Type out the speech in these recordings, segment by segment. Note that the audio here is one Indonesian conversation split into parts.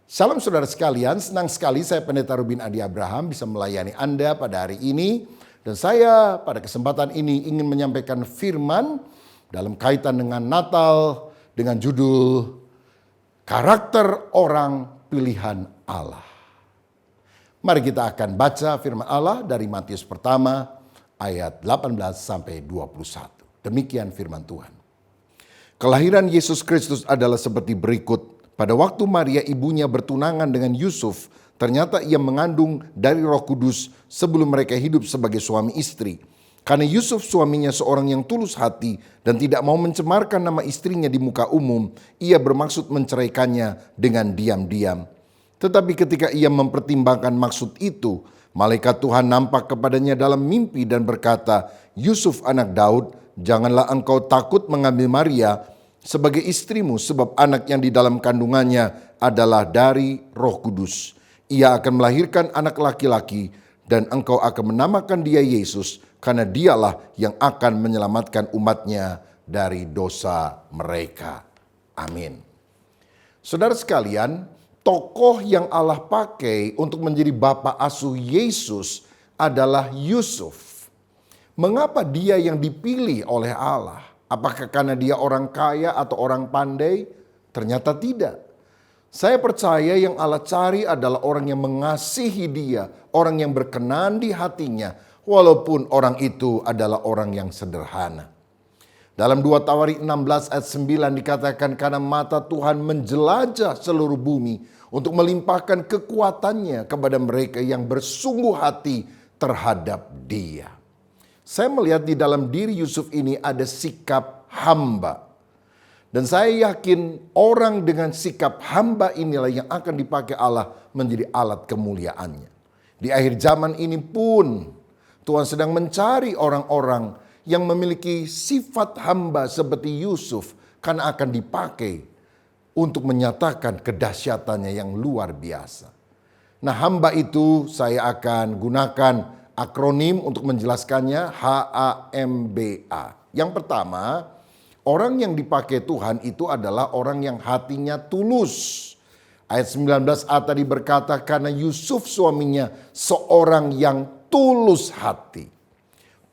Salam saudara sekalian, senang sekali saya Pendeta Rubin Adi Abraham bisa melayani Anda pada hari ini. Dan saya pada kesempatan ini ingin menyampaikan firman dalam kaitan dengan Natal dengan judul Karakter Orang Pilihan Allah. Mari kita akan baca firman Allah dari Matius pertama ayat 18 sampai 21. Demikian firman Tuhan. Kelahiran Yesus Kristus adalah seperti berikut. Pada waktu Maria ibunya bertunangan dengan Yusuf, ternyata ia mengandung dari Roh Kudus sebelum mereka hidup sebagai suami istri. Karena Yusuf suaminya seorang yang tulus hati dan tidak mau mencemarkan nama istrinya di muka umum, ia bermaksud menceraikannya dengan diam-diam. Tetapi ketika ia mempertimbangkan maksud itu, malaikat Tuhan nampak kepadanya dalam mimpi dan berkata, "Yusuf anak Daud, janganlah engkau takut mengambil Maria sebagai istrimu, sebab anak yang di dalam kandungannya adalah dari Roh Kudus. Ia akan melahirkan anak laki-laki dan engkau akan menamakan dia Yesus, karena dialah yang akan menyelamatkan umatnya dari dosa mereka." Amin. Saudara sekalian, tokoh yang Allah pakai untuk menjadi bapa asuh Yesus adalah Yusuf. Mengapa dia yang dipilih oleh Allah? Apakah karena dia orang kaya atau orang pandai? Ternyata tidak. Saya percaya yang Allah cari adalah orang yang mengasihi dia, orang yang berkenan di hatinya, walaupun orang itu adalah orang yang sederhana. Dalam 2 Tawarik 16 ayat 9 dikatakan, karena mata Tuhan menjelajah seluruh bumi untuk melimpahkan kekuatannya kepada mereka yang bersungguh hati terhadap dia. Saya melihat di dalam diri Yusuf ini ada sikap hamba. Dan saya yakin orang dengan sikap hamba inilah yang akan dipakai Allah menjadi alat kemuliaannya. Di akhir zaman ini pun Tuhan sedang mencari orang-orang yang memiliki sifat hamba seperti Yusuf, karena akan dipakai untuk menyatakan kedahsyatannya yang luar biasa. Nah, hamba itu saya akan gunakan akronim untuk menjelaskannya, HAMBA. Yang pertama, orang yang dipakai Tuhan itu adalah orang yang hatinya tulus. Ayat 19a tadi berkata, karena Yusuf suaminya seorang yang tulus hati.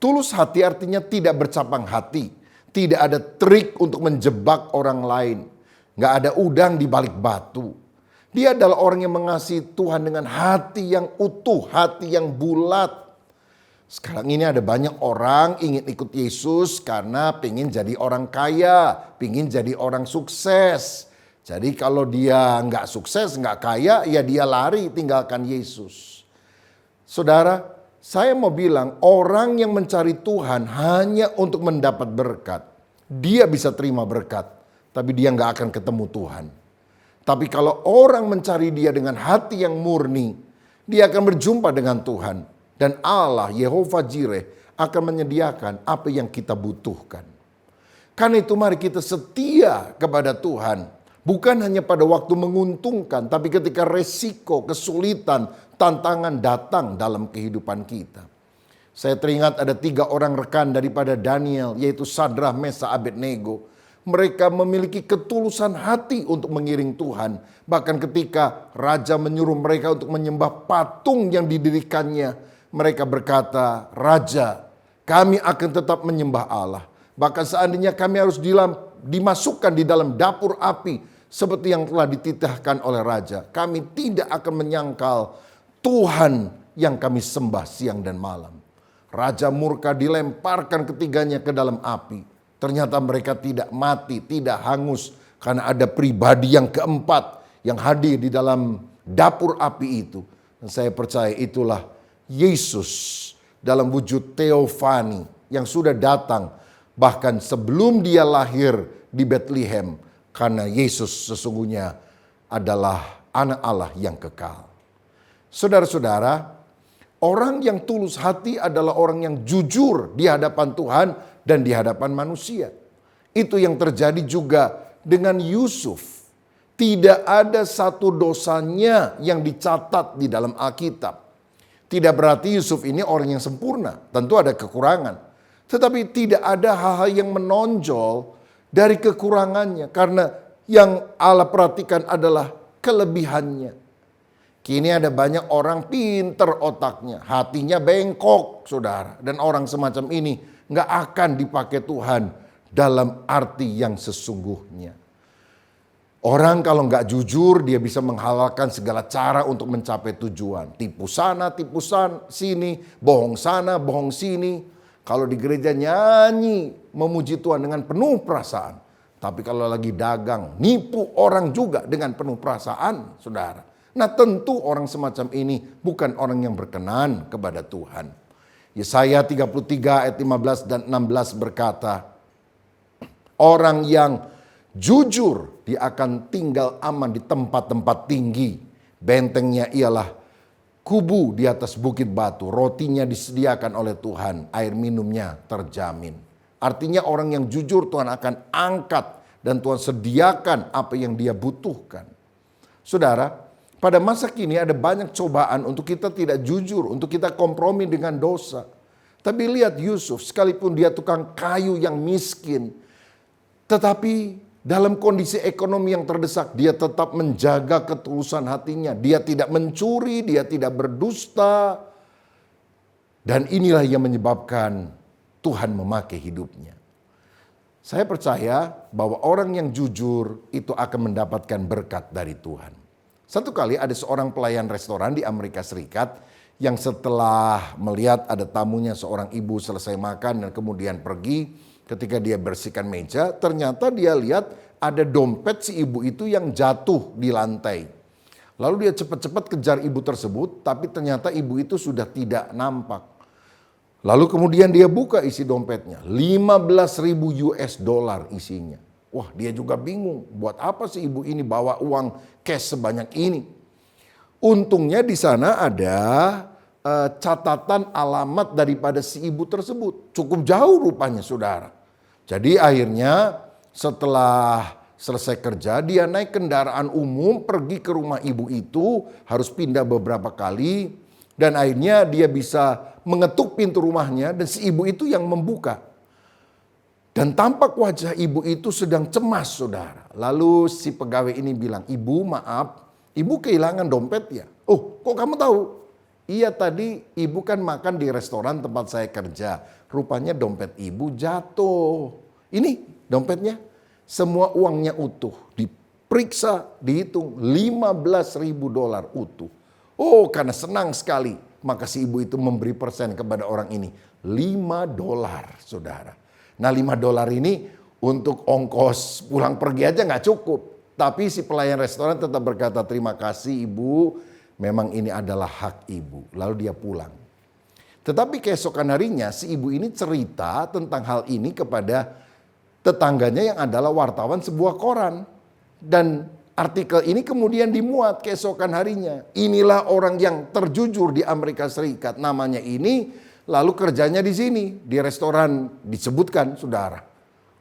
Tulus hati artinya tidak bercabang hati. Tidak ada trik untuk menjebak orang lain. Nggak ada udang di balik batu. Dia adalah orang yang mengasihi Tuhan dengan hati yang utuh, hati yang bulat. Sekarang ini ada banyak orang ingin ikut Yesus karena pengen jadi orang kaya, pengen jadi orang sukses. Jadi kalau dia nggak sukses, nggak kaya, ya dia lari tinggalkan Yesus. Saudara, saya mau bilang orang yang mencari Tuhan hanya untuk mendapat berkat. Dia bisa terima berkat, tapi dia nggak akan ketemu Tuhan. Tapi kalau orang mencari dia dengan hati yang murni, dia akan berjumpa dengan Tuhan. Dan Allah, Yehova Jireh, akan menyediakan apa yang kita butuhkan. Karena itu mari kita setia kepada Tuhan. Bukan hanya pada waktu menguntungkan, tapi ketika resiko, kesulitan, tantangan datang dalam kehidupan kita. Saya teringat ada 3 orang rekan daripada Daniel, yaitu Sadrah, Mesa, Abednego. Mereka memiliki ketulusan hati untuk mengiring Tuhan. Bahkan ketika raja menyuruh mereka untuk menyembah patung yang didirikannya, mereka berkata, "Raja, kami akan tetap menyembah Allah. Bahkan seandainya kami harus dimasukkan di dalam dapur api seperti yang telah dititahkan oleh raja, kami tidak akan menyangkal Tuhan yang kami sembah siang dan malam." Raja murka, dilemparkan ketiganya ke dalam api. Ternyata mereka tidak mati, tidak hangus, karena ada pribadi yang keempat yang hadir di dalam dapur api itu. Dan saya percaya itulah Yesus dalam wujud teofani yang sudah datang bahkan sebelum dia lahir di Bethlehem, karena Yesus sesungguhnya adalah anak Allah yang kekal. Saudara-saudara, orang yang tulus hati adalah orang yang jujur di hadapan Tuhan dan di hadapan manusia. Itu yang terjadi juga dengan Yusuf. Tidak ada satu dosanya yang dicatat di dalam Alkitab. Tidak berarti Yusuf ini orang yang sempurna. Tentu ada kekurangan. Tetapi tidak ada hal-hal yang menonjol dari kekurangannya. Karena yang Allah perhatikan adalah kelebihannya. Kini ada banyak orang pinter otaknya, hatinya bengkok, saudara. Dan orang semacam ini nggak akan dipakai Tuhan dalam arti yang sesungguhnya. Orang kalau nggak jujur, dia bisa menghalalkan segala cara untuk mencapai tujuan. Tipu sana, tipu sini, bohong sana, bohong sini. Kalau di gereja nyanyi, memuji Tuhan dengan penuh perasaan. Tapi kalau lagi dagang, nipu orang juga dengan penuh perasaan, saudara. Nah tentu orang semacam ini bukan orang yang berkenan kepada Tuhan. Yesaya 33 ayat 15 dan 16 berkata, orang yang jujur, dia akan tinggal aman di tempat-tempat tinggi. Bentengnya ialah kubu di atas bukit batu. Rotinya disediakan oleh Tuhan, air minumnya terjamin. Artinya orang yang jujur Tuhan akan angkat dan Tuhan sediakan apa yang dia butuhkan. Saudara, pada masa kini ada banyak cobaan untuk kita tidak jujur, untuk kita kompromi dengan dosa. Tapi lihat Yusuf, sekalipun dia tukang kayu yang miskin, tetapi dalam kondisi ekonomi yang terdesak, dia tetap menjaga ketulusan hatinya. Dia tidak mencuri, dia tidak berdusta. Dan inilah yang menyebabkan Tuhan memakai hidupnya. Saya percaya bahwa orang yang jujur itu akan mendapatkan berkat dari Tuhan. Satu kali ada seorang pelayan restoran di Amerika Serikat yang setelah melihat ada tamunya seorang ibu selesai makan dan kemudian pergi. Ketika dia bersihkan meja, ternyata dia lihat ada dompet si ibu itu yang jatuh di lantai. Lalu dia cepat-cepat kejar ibu tersebut, tapi ternyata ibu itu sudah tidak nampak. Lalu kemudian dia buka isi dompetnya, 15.000 US dollar isinya. Wah, dia juga bingung, buat apa sih ibu ini bawa uang cash sebanyak ini? Untungnya di sana ada catatan alamat daripada si ibu tersebut. Cukup jauh rupanya, saudara. Jadi akhirnya setelah selesai kerja, dia naik kendaraan umum pergi ke rumah ibu itu, harus pindah beberapa kali. Dan akhirnya dia bisa mengetuk pintu rumahnya dan si ibu itu yang membuka. Dan tampak wajah ibu itu sedang cemas, saudara. Lalu si pegawai ini bilang, ibu maaf, ibu kehilangan dompet ya? Oh, kok kamu tahu? Iya, tadi ibu kan makan di restoran tempat saya kerja. Rupanya dompet ibu jatuh. Ini dompetnya, semua uangnya utuh. Diperiksa, dihitung 15.000 dolar utuh. Oh, karena senang sekali. Maka si ibu itu memberi persen kepada orang ini. 5 dolar, saudara. Nah 5 dolar ini untuk ongkos pulang pergi aja nggak cukup. Tapi si pelayan restoran tetap berkata, terima kasih ibu. Memang ini adalah hak ibu. Lalu dia pulang. Tetapi keesokan harinya si ibu ini cerita tentang hal ini kepada tetangganya yang adalah wartawan sebuah koran. Dan artikel ini kemudian dimuat keesokan harinya. Inilah orang yang terjujur di Amerika Serikat. Namanya ini, lalu kerjanya di sini. Di restoran disebutkan, saudara.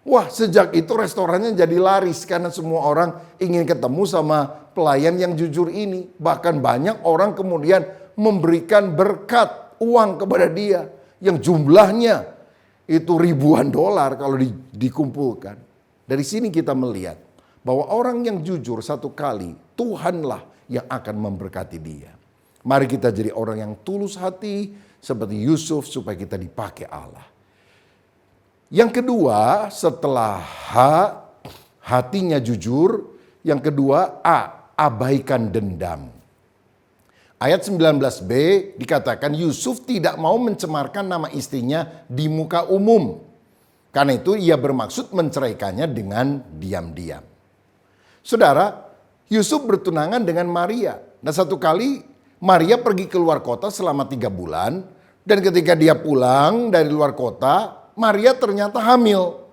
Wah, sejak itu restorannya jadi laris karena semua orang ingin ketemu sama pelayan yang jujur ini. Bahkan banyak orang kemudian memberikan berkat uang kepada dia yang jumlahnya itu ribuan dolar kalau dikumpulkan. Dari sini kita melihat bahwa orang yang jujur satu kali Tuhanlah yang akan memberkati dia. Mari kita jadi orang yang tulus hati seperti Yusuf supaya kita dipakai Allah. Yang kedua, setelah hatinya jujur, yang kedua abaikan dendam. Ayat 19b dikatakan Yusuf tidak mau mencemarkan nama istrinya di muka umum. Karena itu ia bermaksud menceraikannya dengan diam-diam. Saudara, Yusuf bertunangan dengan Maria. Nah satu kali Maria pergi ke luar kota selama 3 bulan. Dan ketika dia pulang dari luar kota, Maria ternyata hamil.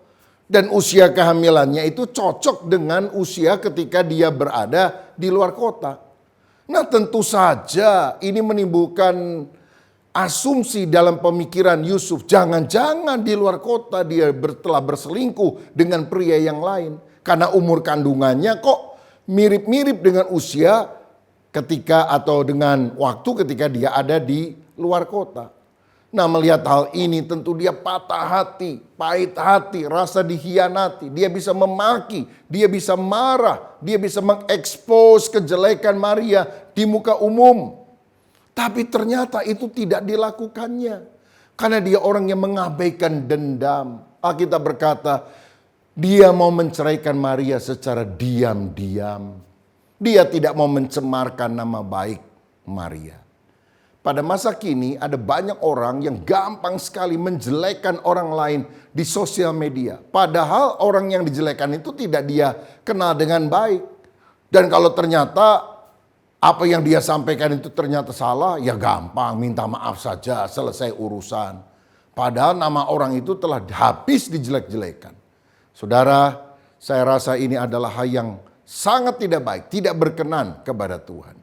Dan usia kehamilannya itu cocok dengan usia ketika dia berada di luar kota. Nah tentu saja ini menimbulkan asumsi dalam pemikiran Yusuf. Jangan-jangan di luar kota dia telah berselingkuh dengan pria yang lain. Karena umur kandungannya kok mirip-mirip dengan usia ketika atau dengan waktu ketika dia ada di luar kota. Nah, melihat hal ini tentu dia patah hati, pahit hati, rasa dikhianati. Dia bisa memaki, dia bisa marah, dia bisa mengekspos kejelekan Maria di muka umum. Tapi ternyata itu tidak dilakukannya. Karena dia orang yang mengabaikan dendam. Alkitab berkata, dia mau menceraikan Maria secara diam-diam. Dia tidak mau mencemarkan nama baik Maria. Pada masa kini ada banyak orang yang gampang sekali menjelekan orang lain di sosial media. Padahal orang yang dijelekan itu tidak dia kenal dengan baik. Dan kalau ternyata apa yang dia sampaikan itu ternyata salah, ya gampang minta maaf saja, selesai urusan. Padahal nama orang itu telah habis dijelek-jelekan. Saudara, saya rasa ini adalah hal yang sangat tidak baik, tidak berkenan kepada Tuhan.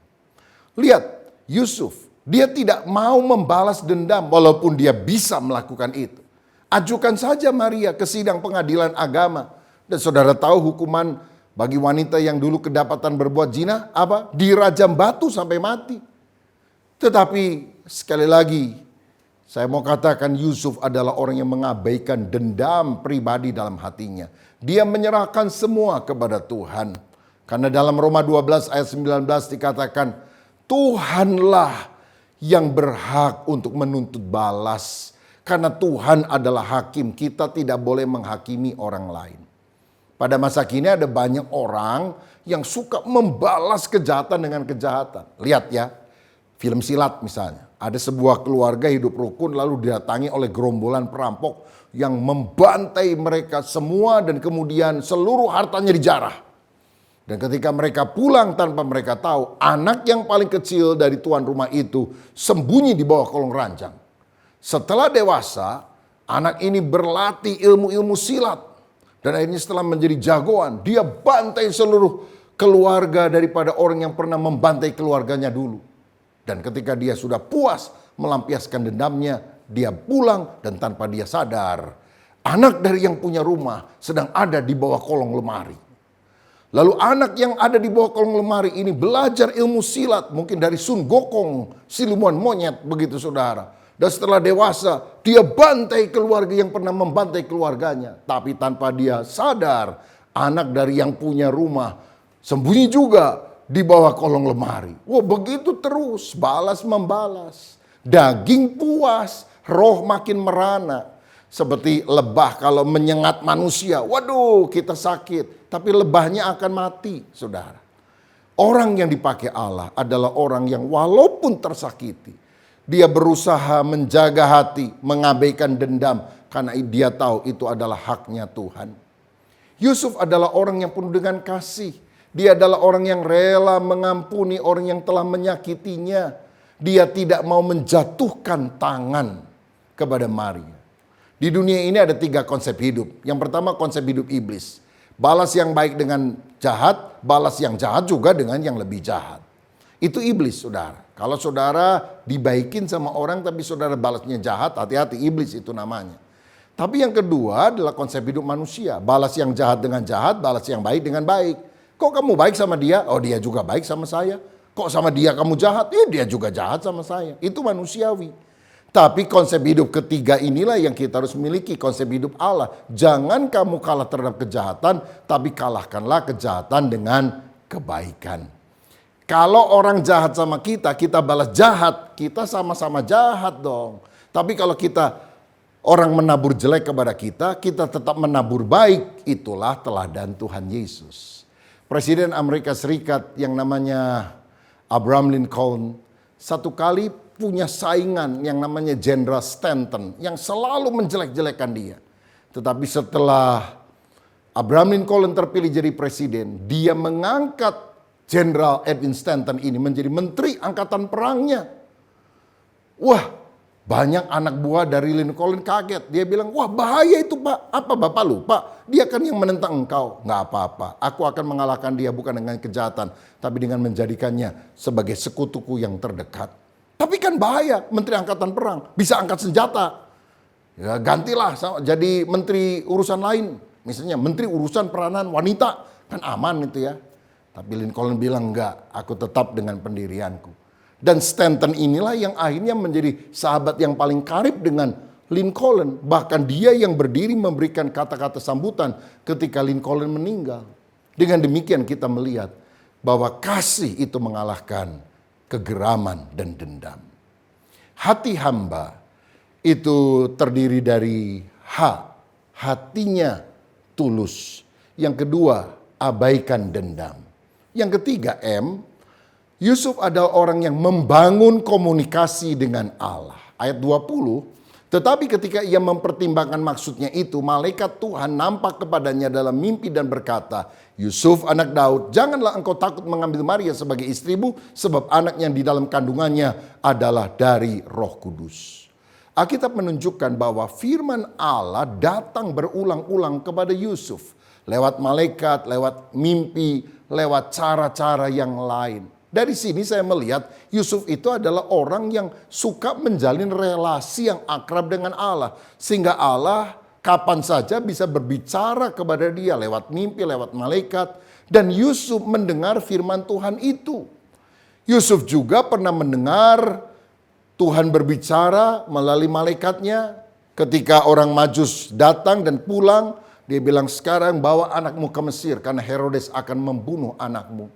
Lihat, Yusuf. Dia tidak mau membalas dendam walaupun dia bisa melakukan itu. Ajukan saja Maria ke sidang pengadilan agama. Dan saudara tahu hukuman bagi wanita yang dulu kedapatan berbuat zina apa? Dirajam batu sampai mati. Tetapi sekali lagi saya mau katakan Yusuf adalah orang yang mengabaikan dendam pribadi dalam hatinya. Dia menyerahkan semua kepada Tuhan. Karena dalam Roma 12 ayat 19 dikatakan Tuhanlah yang berhak untuk menuntut balas. Karena Tuhan adalah hakim, kita tidak boleh menghakimi orang lain. Pada masa kini ada banyak orang yang suka membalas kejahatan dengan kejahatan. Lihat ya, film silat misalnya. Ada sebuah keluarga hidup rukun lalu didatangi oleh gerombolan perampok yang membantai mereka semua dan kemudian seluruh hartanya dijarah. Dan ketika mereka pulang tanpa mereka tahu, anak yang paling kecil dari tuan rumah itu sembunyi di bawah kolong ranjang. Setelah dewasa, anak ini berlatih ilmu-ilmu silat. Dan akhirnya setelah menjadi jagoan, dia bantai seluruh keluarga daripada orang yang pernah membantai keluarganya dulu. Dan ketika dia sudah puas melampiaskan dendamnya, dia pulang dan tanpa dia sadar, anak dari yang punya rumah sedang ada di bawah kolong lemari. Lalu anak yang ada di bawah kolong lemari ini belajar ilmu silat. Mungkin dari Sun Gokong, siluman monyet begitu saudara. Dan setelah dewasa dia bantai keluarga yang pernah membantai keluarganya. Tapi tanpa dia sadar anak dari yang punya rumah sembunyi juga di bawah kolong lemari. Wah begitu terus balas membalas. Daging puas, roh makin merana. Seperti lebah kalau menyengat manusia. Waduh kita sakit. Tapi lebahnya akan mati saudara. Orang yang dipakai Allah adalah orang yang walaupun tersakiti. Dia berusaha menjaga hati, mengabaikan dendam. Karena dia tahu itu adalah haknya Tuhan. Yusuf adalah orang yang penuh dengan kasih. Dia adalah orang yang rela mengampuni orang yang telah menyakitinya. Dia tidak mau menjatuhkan tangan kepada Maria. Di dunia ini ada 3 konsep hidup. Yang pertama konsep hidup iblis. Balas yang baik dengan jahat, balas yang jahat juga dengan yang lebih jahat. Itu iblis saudara. Kalau saudara dibaikin sama orang tapi saudara balasnya jahat, hati-hati iblis itu namanya. Tapi yang kedua adalah konsep hidup manusia. Balas yang jahat dengan jahat, balas yang baik dengan baik. Kok kamu baik sama dia? Oh dia juga baik sama saya. Kok sama dia kamu jahat? Ya dia juga jahat sama saya. Itu manusiawi. Tapi konsep hidup ketiga inilah yang kita harus miliki, konsep hidup Allah. Jangan kamu kalah terhadap kejahatan, tapi kalahkanlah kejahatan dengan kebaikan. Kalau orang jahat sama kita, kita balas jahat, kita sama-sama jahat dong. Tapi kalau orang menabur jelek kepada kita, kita tetap menabur baik. Itulah teladan Tuhan Yesus. Presiden Amerika Serikat yang namanya Abraham Lincoln, satu kali punya saingan yang namanya Jenderal Stanton yang selalu menjelek-jelekan dia. Tetapi setelah Abraham Lincoln terpilih jadi presiden, dia mengangkat Jenderal Edwin Stanton ini menjadi menteri angkatan perangnya. Wah, banyak anak buah dari Lincoln kaget. Dia bilang, wah bahaya itu Pak. Apa Bapak lupa? Dia kan yang menentang engkau. Nggak apa-apa. Aku akan mengalahkan dia bukan dengan kejahatan, tapi dengan menjadikannya sebagai sekutuku yang terdekat. Tapi kan bahaya, menteri angkatan perang, bisa angkat senjata. Ya gantilah jadi menteri urusan lain. Misalnya menteri urusan peranan wanita, kan aman itu ya. Tapi Lincoln bilang enggak, aku tetap dengan pendirianku. Dan Stanton inilah yang akhirnya menjadi sahabat yang paling karib dengan Lincoln. Bahkan dia yang berdiri memberikan kata-kata sambutan ketika Lincoln meninggal. Dengan demikian kita melihat bahwa kasih itu mengalahkan kegeraman dan dendam. Hati hamba itu terdiri dari hatinya tulus. Yang kedua, abaikan dendam. Yang ketiga, Yusuf adalah orang yang membangun komunikasi dengan Allah. Ayat 20, tetapi ketika ia mempertimbangkan maksudnya itu, malaikat Tuhan nampak kepadanya dalam mimpi dan berkata, Yusuf anak Daud, janganlah engkau takut mengambil Maria sebagai istrimu, sebab anak yang di dalam kandungannya adalah dari Roh Kudus. Alkitab menunjukkan bahwa firman Allah datang berulang-ulang kepada Yusuf. Lewat malaikat, lewat mimpi, lewat cara-cara yang lain. Dari sini saya melihat Yusuf itu adalah orang yang suka menjalin relasi yang akrab dengan Allah. Sehingga Allah kapan saja bisa berbicara kepada dia lewat mimpi, lewat malaikat. Dan Yusuf mendengar firman Tuhan itu. Yusuf juga pernah mendengar Tuhan berbicara melalui malaikatnya. Ketika orang Majus datang dan pulang, dia bilang sekarang bawa anakmu ke Mesir karena Herodes akan membunuh anakmu.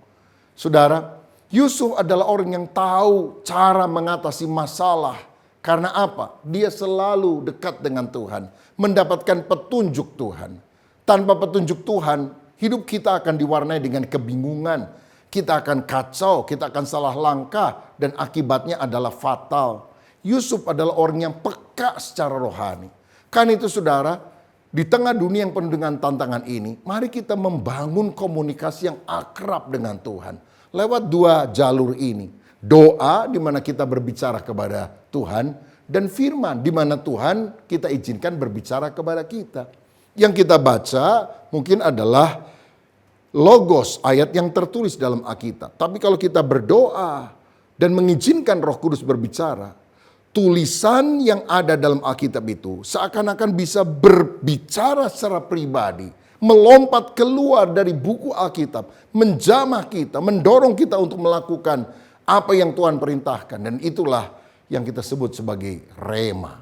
Saudara, Yusuf adalah orang yang tahu cara mengatasi masalah. Karena apa? Dia selalu dekat dengan Tuhan. Mendapatkan petunjuk Tuhan. Tanpa petunjuk Tuhan, hidup kita akan diwarnai dengan kebingungan. Kita akan kacau, kita akan salah langkah. Dan akibatnya adalah fatal. Yusuf adalah orang yang peka secara rohani. Karena itu saudara, di tengah dunia yang penuh dengan tantangan ini, mari kita membangun komunikasi yang akrab dengan Tuhan. Lewat dua jalur ini. Doa di mana kita berbicara kepada Tuhan. Dan firman di mana Tuhan kita izinkan berbicara kepada kita. Yang kita baca mungkin adalah logos, ayat yang tertulis dalam Alkitab. Tapi kalau kita berdoa dan mengizinkan Roh Kudus berbicara, tulisan yang ada dalam Alkitab itu seakan-akan bisa berbicara secara pribadi. Melompat keluar dari buku Alkitab, menjamah kita, mendorong kita untuk melakukan apa yang Tuhan perintahkan. Dan itulah yang kita sebut sebagai rema.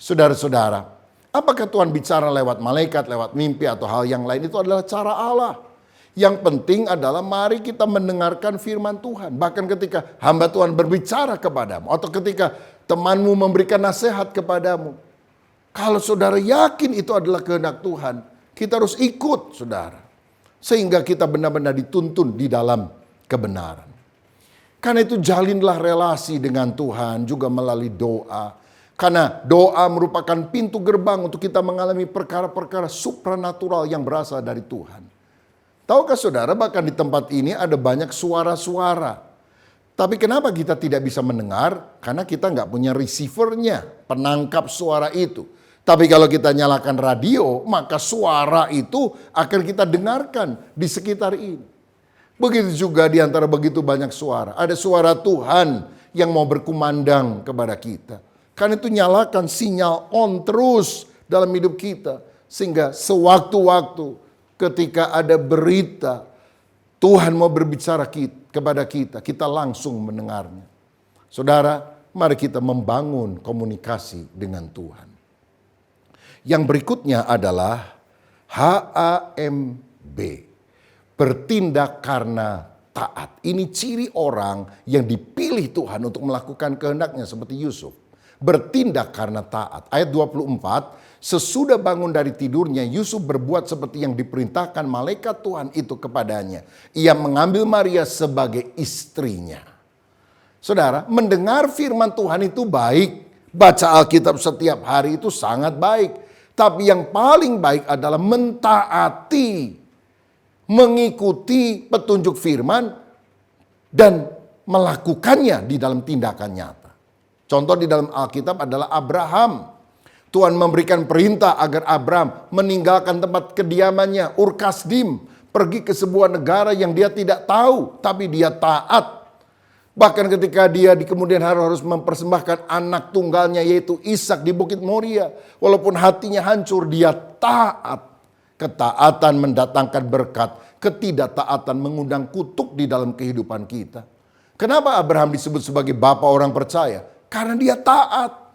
Saudara-saudara, apakah Tuhan bicara lewat malaikat, lewat mimpi atau hal yang lain? Itu adalah cara Allah. Yang penting adalah mari kita mendengarkan firman Tuhan. Bahkan ketika hamba Tuhan berbicara kepadamu, atau ketika temanmu memberikan nasihat kepadamu, kalau saudara yakin itu adalah kehendak Tuhan, kita harus ikut, saudara. Sehingga kita benar-benar dituntun di dalam kebenaran. Karena itu jalinlah relasi dengan Tuhan juga melalui doa. Karena doa merupakan pintu gerbang untuk kita mengalami perkara-perkara supranatural yang berasal dari Tuhan. Tahukah saudara, bahkan di tempat ini ada banyak suara-suara. Tapi kenapa kita tidak bisa mendengar? Karena kita nggak punya receivernya, penangkap suara itu. Tapi kalau kita nyalakan radio, maka suara itu akan kita dengarkan di sekitar ini. Begitu juga di antara begitu banyak suara. Ada suara Tuhan yang mau berkumandang kepada kita. Karena itu nyalakan sinyal on terus dalam hidup kita. Sehingga sewaktu-waktu ketika ada berita, Tuhan mau berbicara kepada kita, kita langsung mendengarnya. Saudara, mari kita membangun komunikasi dengan Tuhan. Yang berikutnya adalah HAMB. Bertindak karena taat. Ini ciri orang yang dipilih Tuhan untuk melakukan kehendaknya seperti Yusuf. Bertindak karena taat. Ayat 24, sesudah bangun dari tidurnya, Yusuf berbuat seperti yang diperintahkan malaikat Tuhan itu kepadanya. Ia mengambil Maria sebagai istrinya. Saudara, mendengar firman Tuhan itu baik. Baca Alkitab setiap hari itu sangat baik. Tapi yang paling baik adalah mentaati, mengikuti petunjuk firman, dan melakukannya di dalam tindakan nyata. Contoh di dalam Alkitab adalah Abraham. Tuhan memberikan perintah agar Abraham meninggalkan tempat kediamannya, Ur Kasdim, pergi ke sebuah negara yang dia tidak tahu, tapi dia taat. Bahkan ketika dia di kemudian hari harus mempersembahkan anak tunggalnya yaitu Ishak di Bukit Moria. Walaupun hatinya hancur, dia taat. Ketaatan mendatangkan berkat, ketidaktaatan mengundang kutuk di dalam kehidupan kita. Kenapa Abraham disebut sebagai bapa orang percaya? Karena dia taat.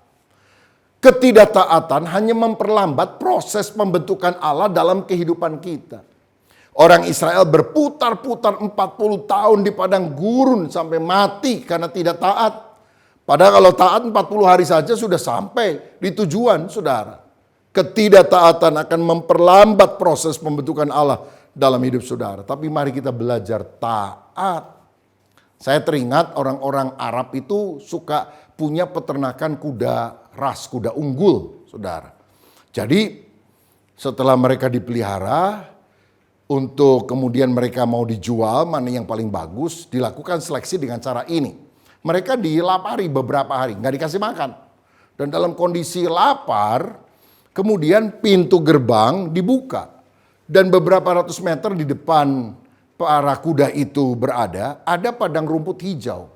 Ketidaktaatan hanya memperlambat proses pembentukan Allah dalam kehidupan kita. Orang Israel berputar-putar 40 tahun di padang gurun sampai mati karena tidak taat. Padahal kalau taat 40 hari saja sudah sampai di tujuan, saudara. Ketidaktaatan akan memperlambat proses pembentukan Allah dalam hidup saudara. Tapi mari kita belajar taat. Saya teringat orang-orang Arab itu suka punya peternakan kuda ras, kuda unggul, saudara. Jadi setelah mereka dipelihara, untuk kemudian mereka mau dijual, mana yang paling bagus, dilakukan seleksi dengan cara ini. Mereka dilapari beberapa hari, nggak dikasih makan. Dan dalam kondisi lapar, kemudian pintu gerbang dibuka. Dan beberapa ratus meter di depan para kuda itu berada, ada padang rumput hijau.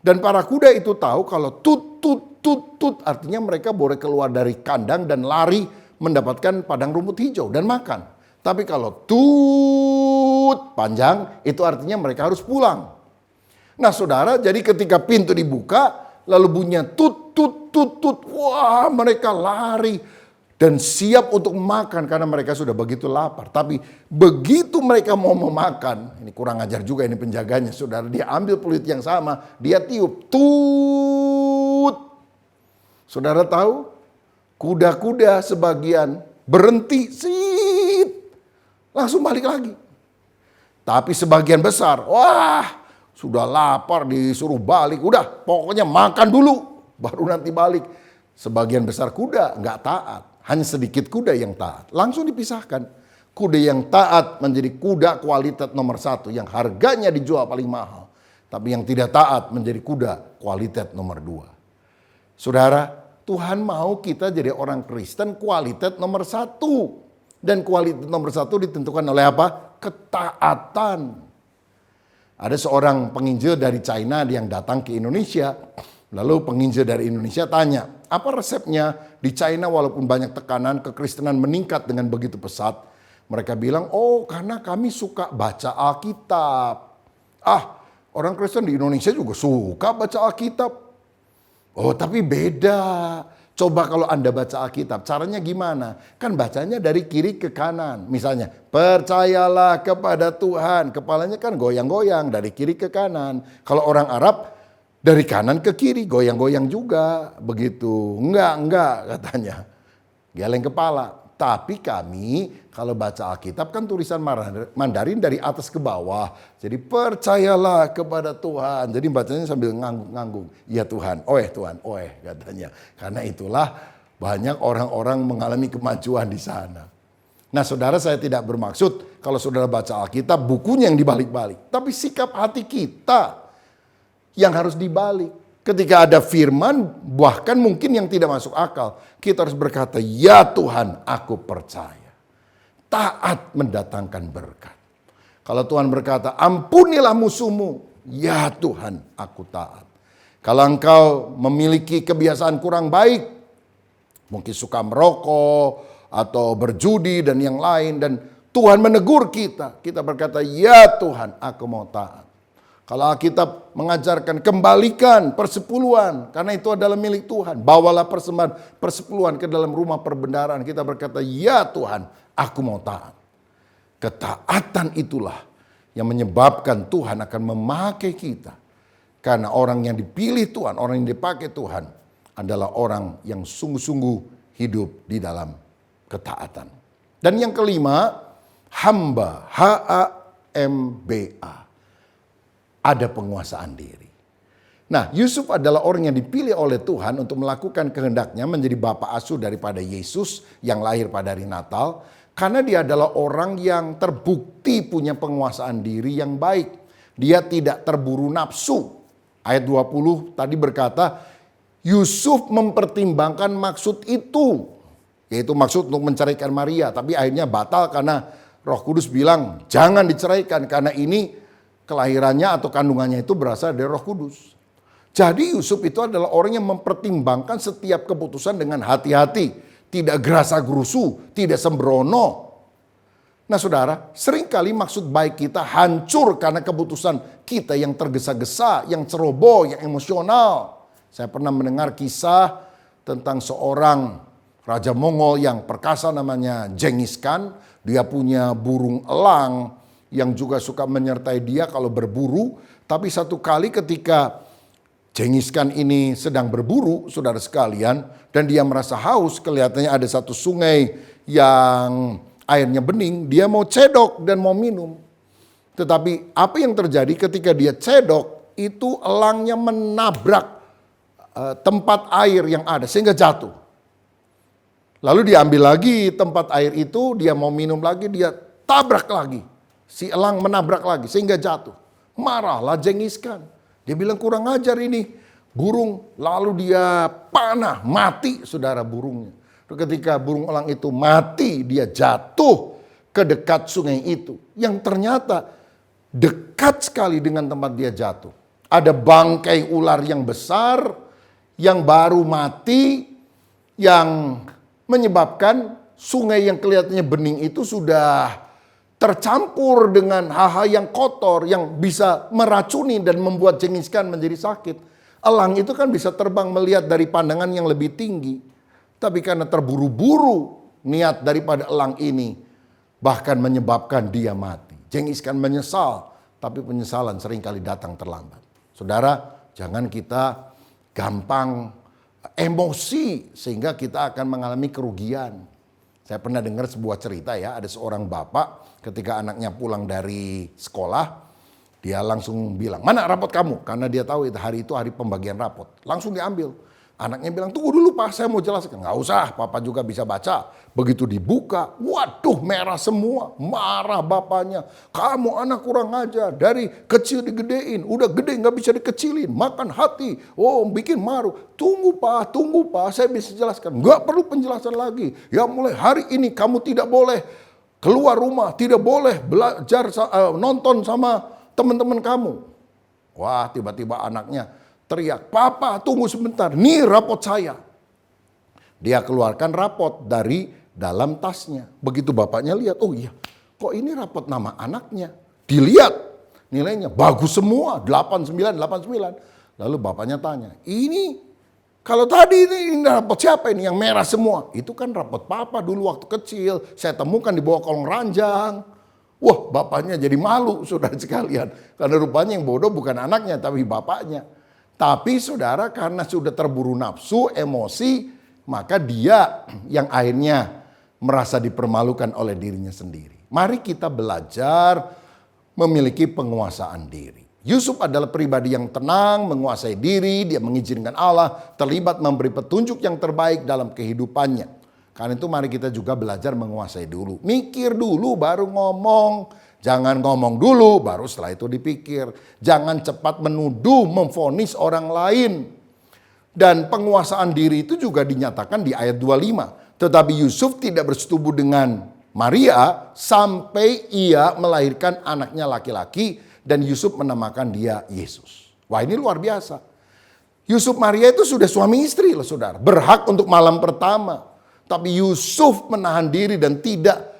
Dan para kuda itu tahu kalau tut tut tut tut artinya mereka boleh keluar dari kandang dan lari mendapatkan padang rumput hijau dan makan. Tapi kalau tut panjang itu artinya mereka harus pulang. Nah saudara, jadi ketika pintu dibuka lalu bunyinya tut tut tut tut, wah mereka lari dan siap untuk makan karena mereka sudah begitu lapar. Tapi begitu mereka mau memakan, ini kurang ajar juga ini penjaganya saudara, dia ambil peluit yang sama, dia tiup tut. Saudara tahu, kuda-kuda sebagian berhenti, sit, langsung balik lagi. Tapi sebagian besar, wah sudah lapar disuruh balik, udah pokoknya makan dulu baru nanti balik. Sebagian besar kuda nggak taat, hanya sedikit kuda yang taat. Langsung dipisahkan. Kuda yang taat menjadi kuda kualitas nomor 1 yang harganya dijual paling mahal. Tapi yang tidak taat menjadi kuda kualitas nomor 2. Saudara, Tuhan mau kita jadi orang Kristen kualitas nomor 1. Dan kualitas nomor 1 ditentukan oleh apa? Ketaatan. Ada seorang penginjil dari China yang datang ke Indonesia. Lalu penginjil dari Indonesia tanya, apa resepnya di China walaupun banyak tekanan, kekristenan meningkat dengan begitu pesat? Mereka bilang, oh karena kami suka baca Alkitab. Ah, orang Kristen di Indonesia juga suka baca Alkitab. Oh tapi beda. Coba kalau Anda baca Alkitab, caranya gimana? Kan bacanya dari kiri ke kanan. Misalnya, percayalah kepada Tuhan. Kepalanya kan goyang-goyang dari kiri ke kanan. Kalau orang Arab, dari kanan ke kiri, goyang-goyang juga. Begitu. Enggak katanya. Geleng kepala. Tapi kami kalau baca Alkitab kan tulisan Mandarin dari atas ke bawah. Jadi percayalah kepada Tuhan. Jadi bacanya sambil ngangguk-ngangguk. Ya Tuhan, Tuhan, katanya. Karena itulah banyak orang-orang mengalami kemajuan di sana. Nah saudara, saya tidak bermaksud kalau saudara baca Alkitab bukunya yang dibalik-balik. Tapi sikap hati kita yang harus dibalik. Ketika ada firman, bahkan mungkin yang tidak masuk akal, kita harus berkata, ya Tuhan, aku percaya. Taat mendatangkan berkat. Kalau Tuhan berkata, ampunilah musuhmu, ya Tuhan, aku taat. Kalau engkau memiliki kebiasaan kurang baik, mungkin suka merokok, atau berjudi dan yang lain, dan Tuhan menegur kita, kita berkata, ya Tuhan, aku mau taat. Kalau Alkitab mengajarkan kembalikan persepuluhan karena itu adalah milik Tuhan. Bawalah persembahan persepuluhan ke dalam rumah perbendaharaan. Kita berkata, ya Tuhan, aku mau taat. Ketaatan itulah yang menyebabkan Tuhan akan memakai kita. Karena orang yang dipilih Tuhan, orang yang dipakai Tuhan adalah orang yang sungguh-sungguh hidup di dalam ketaatan. Dan yang kelima, hamba, H-A-M-B-A. Ada penguasaan diri. Nah, Yusuf adalah orang yang dipilih oleh Tuhan untuk melakukan kehendaknya menjadi bapak asuh daripada Yesus yang lahir pada hari Natal. Karena dia adalah orang yang terbukti punya penguasaan diri yang baik. Dia tidak terburu nafsu. Ayat 20 tadi berkata, Yusuf mempertimbangkan maksud itu. Yaitu maksud untuk menceraikan Maria. Tapi akhirnya batal karena Roh Kudus bilang, jangan diceraikan karena ini kelahirannya atau kandungannya itu berasal dari Roh Kudus. Jadi Yusuf itu adalah orang yang mempertimbangkan setiap keputusan dengan hati-hati. Tidak gerasa gerusu, tidak sembrono. Nah saudara, seringkali maksud baik kita hancur karena keputusan kita yang tergesa-gesa, yang ceroboh, yang emosional. Saya pernah mendengar kisah tentang seorang Raja Mongol yang perkasa namanya Genghis Khan. Dia punya burung elang yang juga suka menyertai dia kalau berburu. Tapi satu kali ketika Genghis Khan ini sedang berburu, saudara sekalian, dan dia merasa haus, kelihatannya ada satu sungai yang airnya bening, dia mau cedok dan mau minum. Tetapi apa yang terjadi ketika dia cedok, itu elangnya menabrak tempat air yang ada sehingga jatuh. Lalu diambil lagi tempat air itu, dia mau minum lagi, dia tabrak lagi. Si elang menabrak lagi sehingga jatuh. Marahlah Genghis Khan. Dia bilang kurang ajar ini burung, lalu dia panah, mati saudara burungnya. Ketika burung elang itu mati, dia jatuh ke dekat sungai itu. Yang ternyata dekat sekali dengan tempat dia jatuh. Ada bangkai ular yang besar, yang baru mati, yang menyebabkan sungai yang kelihatannya bening itu sudah tercampur dengan hal-hal yang kotor yang bisa meracuni dan membuat Genghis Khan menjadi sakit. Elang itu kan bisa terbang melihat dari pandangan yang lebih tinggi. Tapi karena terburu-buru niat daripada elang ini bahkan menyebabkan dia mati. Genghis Khan menyesal, tapi penyesalan seringkali datang terlambat. Saudara, jangan kita gampang emosi sehingga kita akan mengalami kerugian. Saya pernah dengar sebuah cerita ya, ada seorang bapak ketika anaknya pulang dari sekolah, dia langsung bilang, mana rapot kamu? Karena dia tahu hari itu hari pembagian rapot. Langsung diambil. Anaknya bilang, tunggu dulu Pak, saya mau jelaskan. Nggak usah, Papa juga bisa baca. Begitu dibuka, waduh merah semua. Marah bapaknya. Kamu anak kurang ajar, dari kecil digedein. Udah gede nggak bisa dikecilin, makan hati. Oh bikin maru. Tunggu Pak, saya bisa jelaskan. Nggak perlu penjelasan lagi. Ya mulai hari ini kamu tidak boleh keluar rumah, tidak boleh belajar nonton sama teman-teman kamu. Wah, tiba-tiba anaknya teriak, "Papa, tunggu sebentar. Nih rapot saya." Dia keluarkan rapot dari dalam tasnya. Begitu bapaknya lihat, oh iya, kok ini rapot nama anaknya. Dilihat nilainya bagus semua, 89. Lalu bapaknya tanya, "Ini kalau tadi ini rapot siapa ini yang merah semua?" "Itu kan rapot Papa dulu waktu kecil. Saya temukan di bawah kolong ranjang." Wah, bapaknya jadi malu saudara sekalian. Karena rupanya yang bodoh bukan anaknya tapi bapaknya. Tapi saudara karena sudah terburu nafsu, emosi, maka dia yang akhirnya merasa dipermalukan oleh dirinya sendiri. Mari kita belajar memiliki penguasaan diri. Yusuf adalah pribadi yang tenang, menguasai diri, dia mengizinkan Allah terlibat memberi petunjuk yang terbaik dalam kehidupannya. Karena itu mari kita juga belajar menguasai dulu. Mikir dulu baru ngomong. Jangan ngomong dulu baru setelah itu dipikir. Jangan cepat menuduh, memvonis orang lain. Dan penguasaan diri itu juga dinyatakan di ayat 25. Tetapi Yusuf tidak bersetubuh dengan Maria sampai ia melahirkan anaknya laki-laki. Dan Yusuf menamakan dia Yesus. Wah, ini luar biasa. Yusuf Maria itu sudah suami istri loh saudara. Berhak untuk malam pertama. Tapi Yusuf menahan diri dan tidak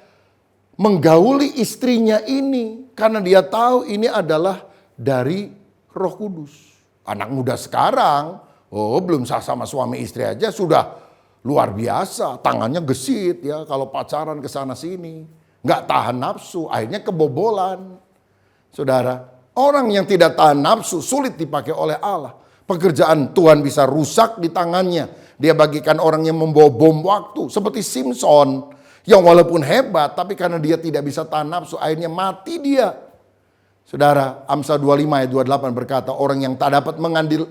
menggauli istrinya ini. Karena dia tahu ini adalah dari Roh Kudus. Anak muda sekarang, oh belum sah sama suami istri aja sudah luar biasa. Tangannya gesit ya kalau pacaran ke sana sini. Nggak tahan nafsu, akhirnya kebobolan. Saudara, orang yang tidak tahan nafsu sulit dipakai oleh Allah. Pekerjaan Tuhan bisa rusak di tangannya. Dia bagikan orang yang membawa bom waktu. Seperti Simpson. Yang walaupun hebat, tapi karena dia tidak bisa tahan nafsu, akhirnya mati dia. Saudara, Amsal 25 ayat 28 berkata, orang yang tak dapat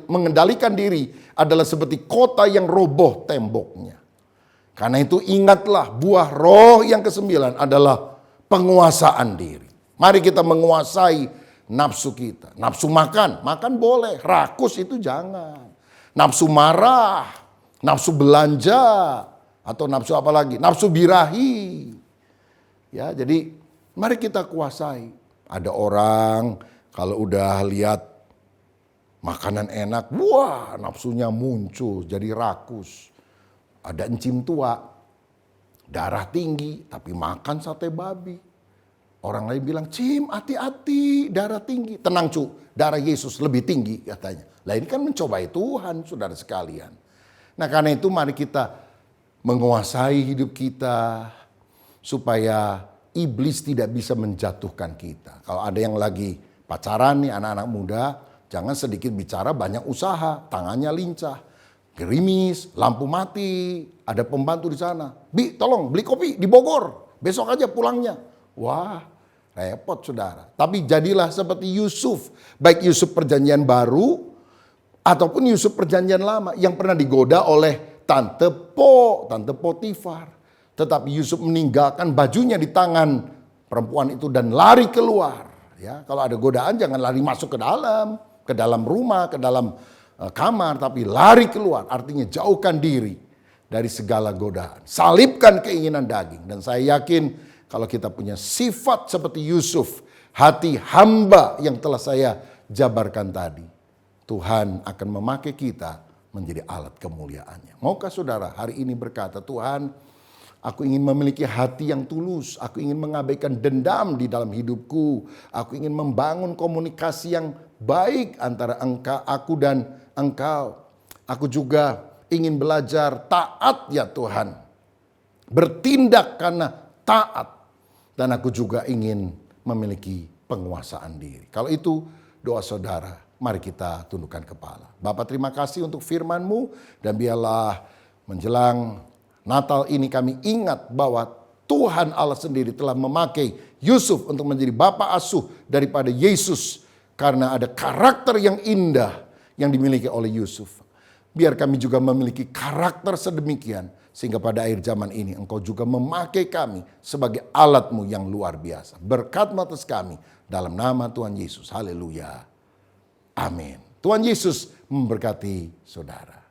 mengendalikan diri adalah seperti kota yang roboh temboknya. Karena itu ingatlah, buah roh yang ke-9 adalah penguasaan diri. Mari kita menguasai nafsu kita. Nafsu makan boleh, rakus itu jangan. Nafsu marah, nafsu belanja, atau nafsu apa lagi? Nafsu birahi. Ya, jadi mari kita kuasai. Ada orang kalau udah lihat makanan enak, wah nafsunya muncul jadi rakus. Ada encim tua, darah tinggi tapi makan sate babi. Orang lain bilang, Cim hati-hati darah tinggi. Tenang cu, darah Yesus lebih tinggi katanya. Lah ini kan mencobai Tuhan saudara sekalian. Nah karena itu mari kita menguasai hidup kita supaya iblis tidak bisa menjatuhkan kita. Kalau ada yang lagi pacaran nih anak-anak muda, jangan sedikit bicara banyak usaha, tangannya lincah, gerimis, lampu mati, ada pembantu di sana. Bi tolong beli kopi di Bogor, besok aja pulangnya. Wah repot saudara. Tapi jadilah seperti Yusuf, baik Yusuf perjanjian baru ataupun Yusuf perjanjian lama yang pernah digoda oleh Tante Potifar. Tetapi Yusuf meninggalkan bajunya di tangan perempuan itu dan lari keluar. Ya, kalau ada godaan jangan lari masuk ke dalam rumah, ke dalam kamar, tapi lari keluar. Artinya jauhkan diri dari segala godaan. Salibkan keinginan daging. Dan saya yakin kalau kita punya sifat seperti Yusuf, hati hamba yang telah saya jabarkan tadi, Tuhan akan memakai kita menjadi alat kemuliaannya. Maukah saudara hari ini berkata, Tuhan, aku ingin memiliki hati yang tulus. Aku ingin mengabaikan dendam di dalam hidupku. Aku ingin membangun komunikasi yang baik antara aku dan Engkau. Aku juga ingin belajar taat ya Tuhan. Bertindak karena taat. Dan aku juga ingin memiliki penguasaan diri. Kalau itu doa saudara, mari kita tundukkan kepala. Bapa terima kasih untuk firman-Mu. Dan biarlah menjelang Natal ini kami ingat bahwa Tuhan Allah sendiri telah memakai Yusuf untuk menjadi bapa asuh daripada Yesus. Karena ada karakter yang indah yang dimiliki oleh Yusuf. Biar kami juga memiliki karakter sedemikian. Sehingga pada akhir zaman ini Engkau juga memakai kami sebagai alat-Mu yang luar biasa. Berkat atas kami dalam nama Tuhan Yesus. Haleluya. Amin. Tuhan Yesus memberkati saudara.